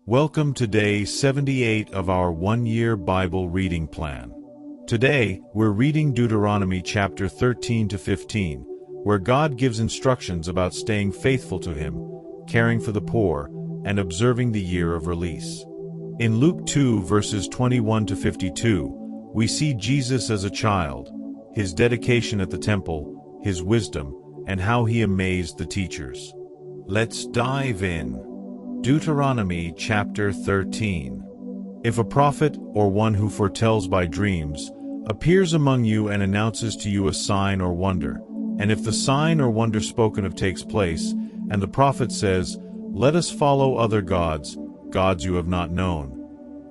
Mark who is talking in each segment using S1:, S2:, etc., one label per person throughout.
S1: Welcome to day 78 of our one-year Bible reading plan. Today, we're reading Deuteronomy chapter 13 to 15, where God gives instructions about staying faithful to Him, caring for the poor, and observing the year of release. In Luke 2 verses 21 to 52, we see Jesus as a child, His dedication at the temple, His wisdom, and how He amazed the teachers. Let's dive in. Deuteronomy chapter 13. If a prophet, or one who foretells by dreams, appears among you and announces to you a sign or wonder, and if the sign or wonder spoken of takes place, and the prophet says, "Let us follow other gods, gods you have not known,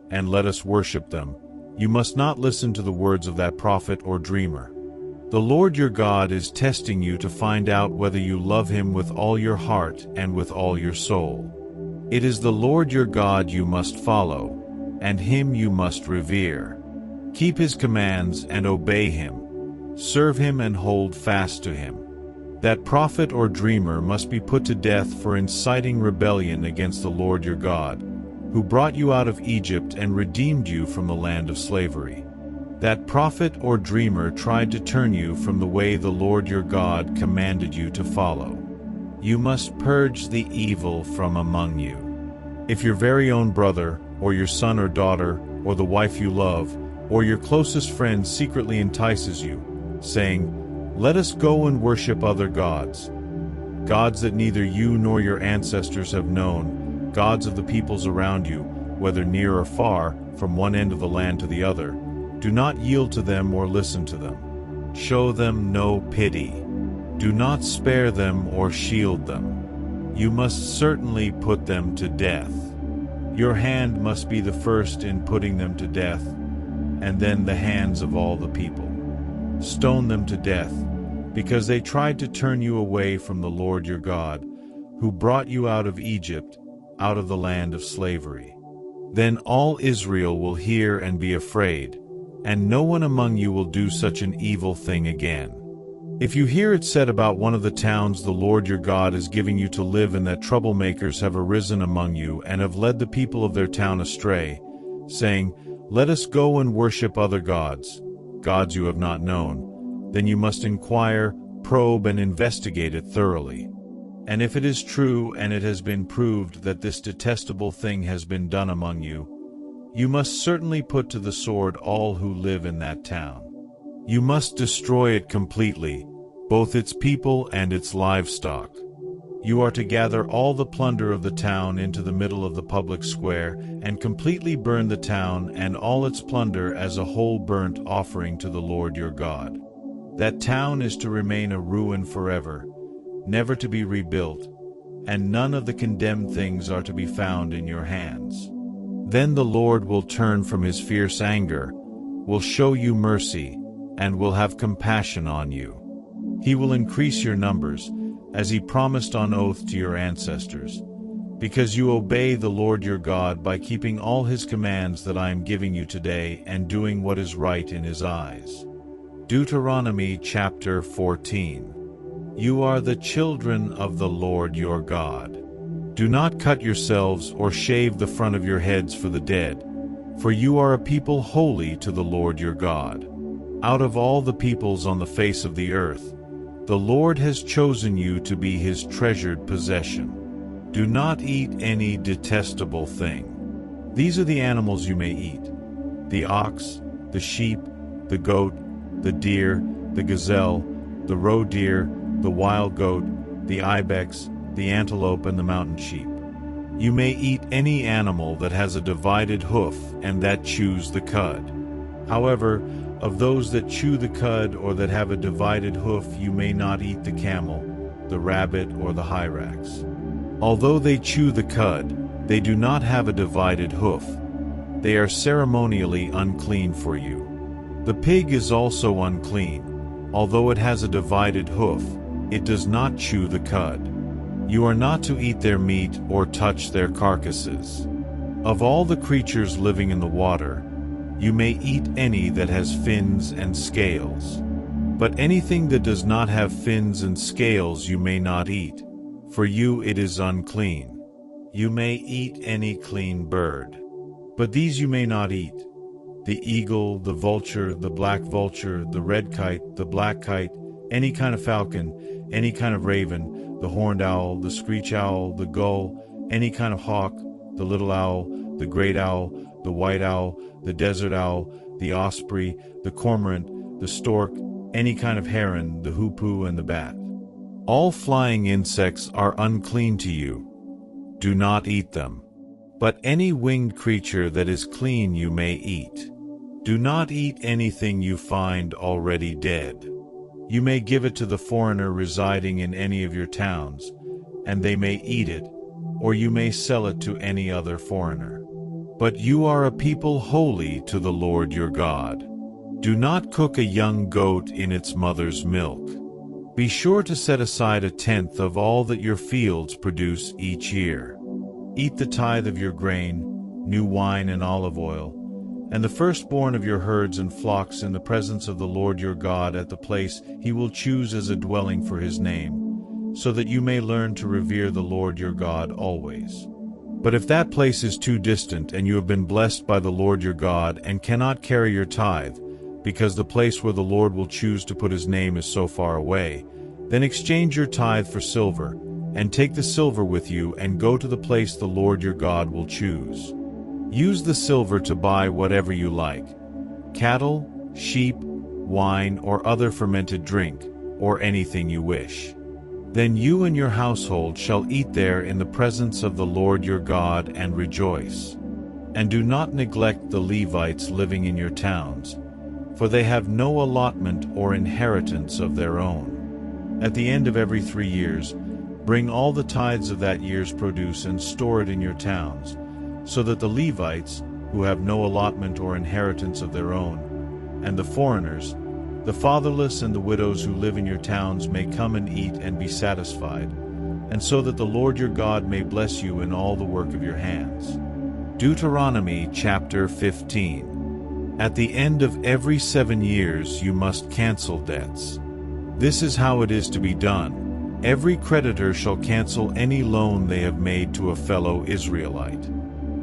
S1: and let us worship them," you must not listen to the words of that prophet or dreamer. The Lord your God is testing you to find out whether you love Him with all your heart and with all your soul. It is the Lord your God you must follow, and Him you must revere. Keep His commands and obey Him. Serve Him and hold fast to Him. That prophet or dreamer must be put to death for inciting rebellion against the Lord your God, who brought you out of Egypt and redeemed you from the land of slavery. That prophet or dreamer tried to turn you from the way the Lord your God commanded you to follow. You must purge the evil from among you. If your very own brother, or your son or daughter, or the wife you love, or your closest friend secretly entices you, saying, "Let us go and worship other gods," gods that neither you nor your ancestors have known, gods of the peoples around you, whether near or far, from one end of the land to the other, do not yield to them or listen to them. Show them no pity. Do not spare them or shield them. You must certainly put them to death. Your hand must be the first in putting them to death, and then the hands of all the people. Stone them to death, because they tried to turn you away from the Lord your God, who brought you out of Egypt, out of the land of slavery. Then all Israel will hear and be afraid, and no one among you will do such an evil thing again. If you hear it said about one of the towns the Lord your God is giving you to live in that troublemakers have arisen among you and have led the people of their town astray, saying, "Let us go and worship other gods, gods you have not known," then you must inquire, probe, and investigate it thoroughly. And if it is true and it has been proved that this detestable thing has been done among you, you must certainly put to the sword all who live in that town. You must destroy it completely, both its people and its livestock. You are to gather all the plunder of the town into the middle of the public square and completely burn the town and all its plunder as a whole burnt offering to the Lord your God. That town is to remain a ruin forever, never to be rebuilt, and none of the condemned things are to be found in your hands. Then the Lord will turn from His fierce anger, will show you mercy, and will have compassion on you. He will increase your numbers, as He promised on oath to your ancestors, because you obey the Lord your God by keeping all His commands that I am giving you today and doing what is right in His eyes. Deuteronomy chapter 14. You are the children of the Lord your God. Do not cut yourselves or shave the front of your heads for the dead, for you are a people holy to the Lord your God. Out of all the peoples on the face of the earth, the Lord has chosen you to be His treasured possession. Do not eat any detestable thing. These are the animals you may eat: the ox, the sheep, the goat, the deer, the gazelle, the roe deer, the wild goat, the ibex, the antelope, and the mountain sheep. You may eat any animal that has a divided hoof and that chews the cud. However, of those that chew the cud or that have a divided hoof, you may not eat the camel, the rabbit, or the hyrax. Although they chew the cud, they do not have a divided hoof. They are ceremonially unclean for you. The pig is also unclean. Although it has a divided hoof, it does not chew the cud. You are not to eat their meat or touch their carcasses. Of all the creatures living in the water, you may eat any that has fins and scales. But anything that does not have fins and scales you may not eat, for you it is unclean. You may eat any clean bird. But these you may not eat: the eagle, the vulture, the black vulture, the red kite, the black kite, any kind of falcon, any kind of raven, the horned owl, the screech owl, the gull, any kind of hawk, the little owl, the great owl, the white owl, the desert owl, the osprey, the cormorant, the stork, any kind of heron, the hoopoe and the bat. All flying insects are unclean to you. Do not eat them. But any winged creature that is clean you may eat. Do not eat anything you find already dead. You may give it to the foreigner residing in any of your towns, and they may eat it, or you may sell it to any other foreigner. But you are a people holy to the Lord your God. Do not cook a young goat in its mother's milk. Be sure to set aside 1/10 of all that your fields produce each year. Eat the tithe of your grain, new wine and olive oil, and the firstborn of your herds and flocks in the presence of the Lord your God at the place he will choose as a dwelling for his name, so that you may learn to revere the Lord your God always. But if that place is too distant and you have been blessed by the Lord your God and cannot carry your tithe, because the place where the Lord will choose to put his name is so far away, then exchange your tithe for silver, and take the silver with you and go to the place the Lord your God will choose. Use the silver to buy whatever you like: cattle, sheep, wine, or other fermented drink, or anything you wish. Then you and your household shall eat there in the presence of the Lord your God and rejoice. And do not neglect the Levites living in your towns, for they have no allotment or inheritance of their own. At the end of every 3 years, bring all the tithes of that year's produce and store it in your towns, so that the Levites, who have no allotment or inheritance of their own, and the foreigners, the fatherless and the widows who live in your towns may come and eat and be satisfied, and so that the Lord your God may bless you in all the work of your hands. Deuteronomy chapter 15. At the end of every 7 years you must cancel debts. This is how it is to be done. Every creditor shall cancel any loan they have made to a fellow Israelite.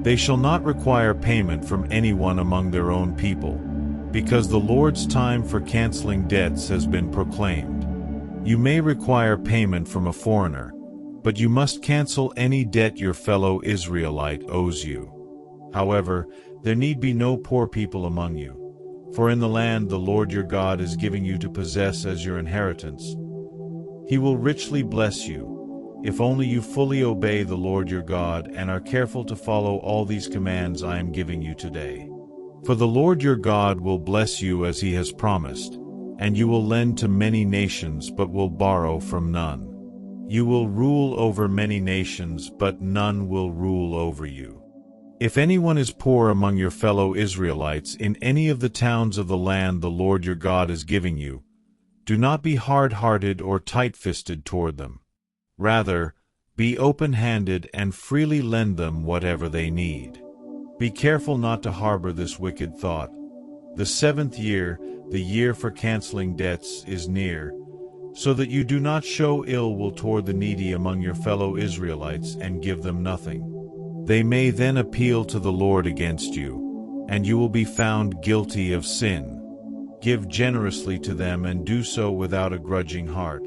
S1: They shall not require payment from anyone among their own people, because the Lord's time for canceling debts has been proclaimed. You may require payment from a foreigner, but you must cancel any debt your fellow Israelite owes you. However, there need be no poor people among you, for in the land the Lord your God is giving you to possess as your inheritance, he will richly bless you, if only you fully obey the Lord your God and are careful to follow all these commands I am giving you today. For the Lord your God will bless you as he has promised, and you will lend to many nations but will borrow from none. You will rule over many nations, but none will rule over you. If anyone is poor among your fellow Israelites in any of the towns of the land the Lord your God is giving you, do not be hard-hearted or tight-fisted toward them. Rather, be open-handed and freely lend them whatever they need. Be careful not to harbor this wicked thought: the 7th year, the year for canceling debts, is near, so that you do not show ill will toward the needy among your fellow Israelites and give them nothing. They may then appeal to the Lord against you, and you will be found guilty of sin. Give generously to them and do so without a grudging heart.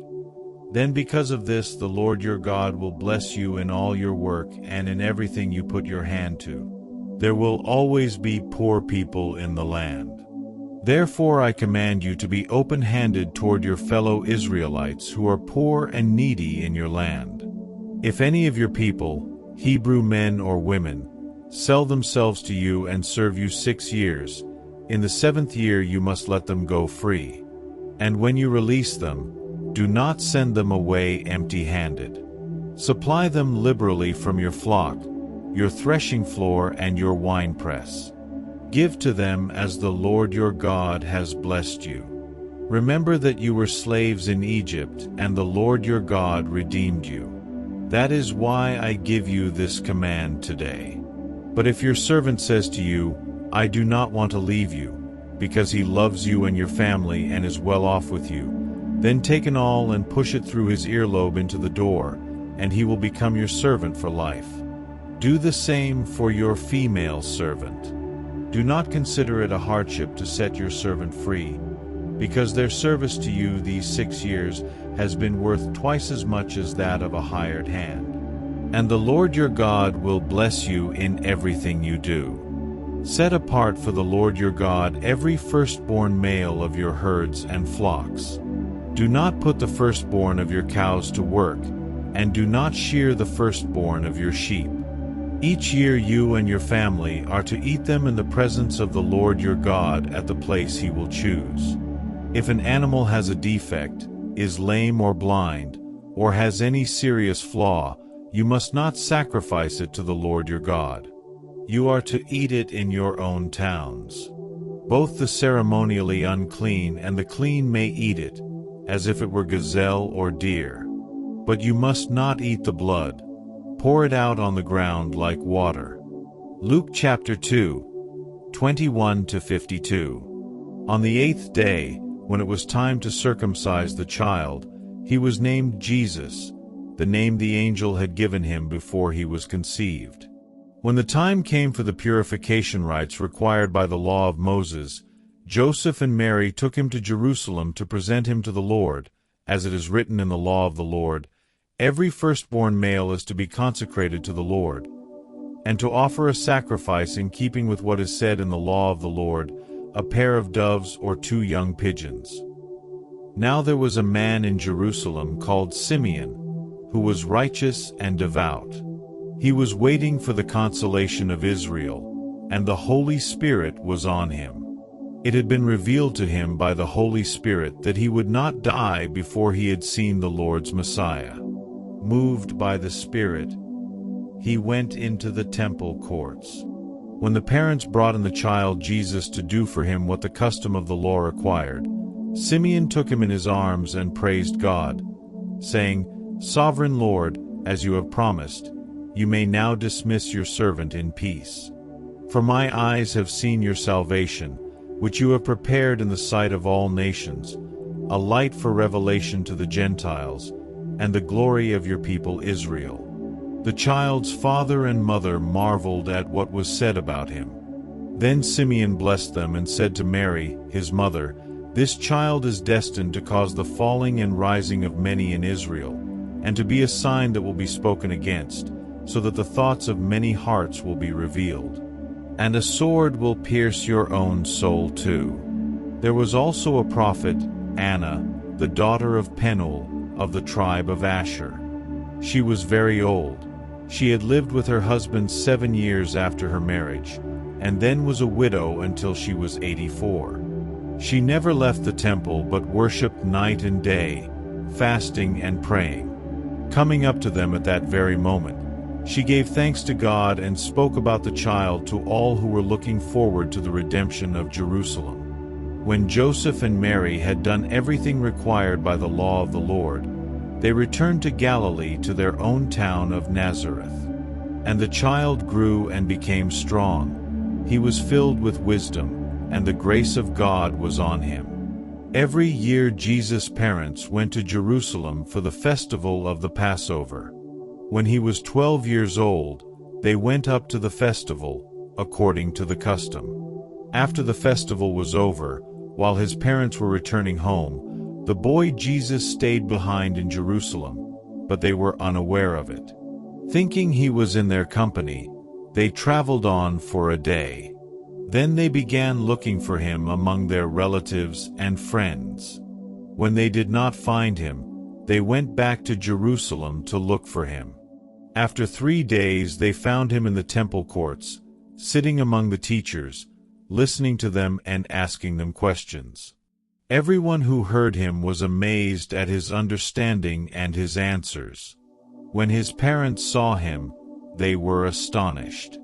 S1: Then because of this the Lord your God will bless you in all your work and in everything you put your hand to. There will always be poor people in the land. Therefore I command you to be open-handed toward your fellow Israelites who are poor and needy in your land. If any of your people, Hebrew men or women, sell themselves to you and serve you 6 years, in the 7th year you must let them go free. And when you release them, do not send them away empty-handed. Supply them liberally from your flock, your threshing floor and your winepress. Give to them as the Lord your God has blessed you. Remember that you were slaves in Egypt, and the Lord your God redeemed you. That is why I give you this command today. But if your servant says to you, I do not want to leave you, because he loves you and your family and is well off with you, then take an awl and push it through his earlobe into the door, and he will become your servant for life. Do the same for your female servant. Do not consider it a hardship to set your servant free, because their service to you these 6 years has been worth twice as much as that of a hired hand. And the Lord your God will bless you in everything you do. Set apart for the Lord your God every firstborn male of your herds and flocks. Do not put the firstborn of your cows to work, and do not shear the firstborn of your sheep. Each year you and your family are to eat them in the presence of the Lord your God at the place he will choose. If an animal has a defect, is lame or blind, or has any serious flaw, you must not sacrifice it to the Lord your God. You are to eat it in your own towns. Both the ceremonially unclean and the clean may eat it, as if it were gazelle or deer. But you must not eat the blood. Pour it out on the ground like water. Luke chapter 2, 21-52. On the 8th day, when it was time to circumcise the child, he was named Jesus, the name the angel had given him before he was conceived. When the time came for the purification rites required by the law of Moses, Joseph and Mary took him to Jerusalem to present him to the Lord. As it is written in the law of the Lord, every firstborn male is to be consecrated to the Lord, and to offer a sacrifice in keeping with what is said in the law of the Lord, a pair of doves or 2 young pigeons. Now there was a man in Jerusalem called Simeon, who was righteous and devout. He was waiting for the consolation of Israel, and the Holy Spirit was on him. It had been revealed to him by the Holy Spirit that he would not die before he had seen the Lord's Messiah. Moved by the Spirit, he went into the temple courts. When the parents brought in the child Jesus to do for him what the custom of the law required, Simeon took him in his arms and praised God, saying, "Sovereign Lord, as you have promised, you may now dismiss your servant in peace. For my eyes have seen your salvation, which you have prepared in the sight of all nations, a light for revelation to the Gentiles, and the glory of your people Israel." The child's father and mother marveled at what was said about him. Then Simeon blessed them and said to Mary, his mother, "This child is destined to cause the falling and rising of many in Israel, and to be a sign that will be spoken against, so that the thoughts of many hearts will be revealed. And a sword will pierce your own soul too." There was also a prophet, Anna, the daughter of Penuel, of the tribe of Asher. She was very old. She had lived with her husband 7 years after her marriage, and then was a widow until she was 84. She never left the temple but worshipped night and day, fasting and praying. Coming up to them at that very moment, she gave thanks to God and spoke about the child to all who were looking forward to the redemption of Jerusalem. When Joseph and Mary had done everything required by the law of the Lord, they returned to Galilee to their own town of Nazareth. And the child grew and became strong. He was filled with wisdom, and the grace of God was on him. Every year Jesus' parents went to Jerusalem for the festival of the Passover. When he was 12 years old, they went up to the festival, according to the custom. After the festival was over, while his parents were returning home, the boy Jesus stayed behind in Jerusalem, but they were unaware of it. Thinking he was in their company, they traveled on for a day. Then they began looking for him among their relatives and friends. When they did not find him, they went back to Jerusalem to look for him. After 3 days they found him in the temple courts, sitting among the teachers, listening to them and asking them questions. Everyone who heard him was amazed at his understanding and his answers. When his parents saw him, they were astonished.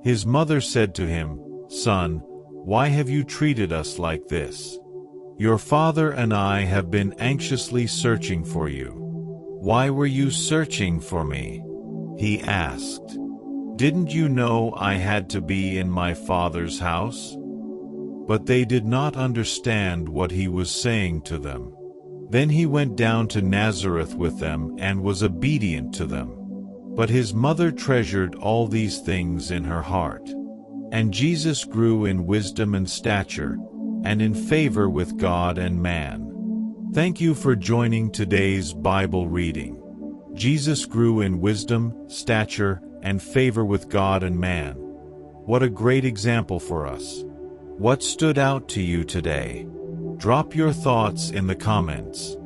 S1: His mother said to him, "Son, why have you treated us like this? Your father and I have been anxiously searching for you." "Why were you searching for me?" he asked. "Didn't you know I had to be in my father's house?" But they did not understand what he was saying to them. Then he went down to Nazareth with them and was obedient to them. But his mother treasured all these things in her heart. And Jesus grew in wisdom and stature, and in favor with God and man. Thank you for joining today's Bible reading. Jesus grew in wisdom, stature, and favor with God and man. What a great example for us. What stood out to you today? Drop your thoughts in the comments.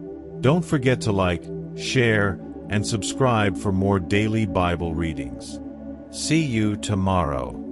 S1: Don't forget to like, share, and subscribe for more daily Bible readings. See you tomorrow.